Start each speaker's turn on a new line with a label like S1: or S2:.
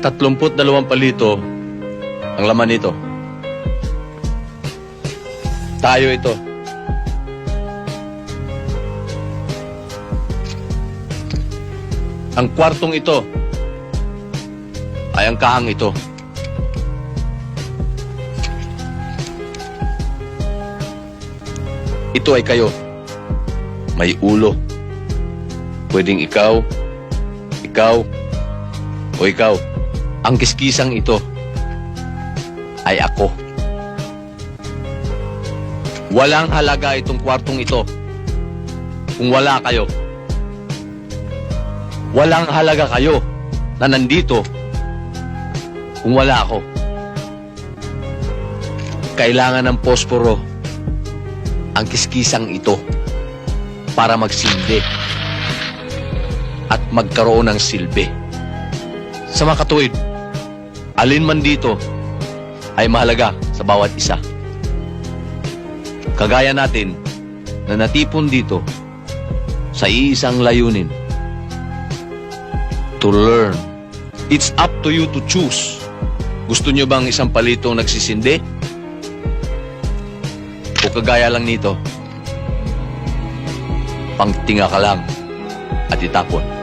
S1: 32 palito ang laman nito. Tayo ito. Ang kwartong ito ay ang kahang ito. Ito ay kayo. May ulo. Pwedeng ikaw, o ikaw. Ang kiskisang ito ay ako. Walang halaga itong kwartong ito kung wala kayo. Walang halaga kayo na nandito kung wala ako. Kailangan ng posporo ang kiskisang ito para magsindi at magkaroon ng silbi. Sa mga katuwid, alin man dito ay mahalaga sa bawat isa. Kagaya natin na natipon dito sa iisang layunin. To learn. It's up to you to choose. Gusto nyo bang isang palitong nagsisindi? O kagaya lang nito, pangtinga ka lang at itapon.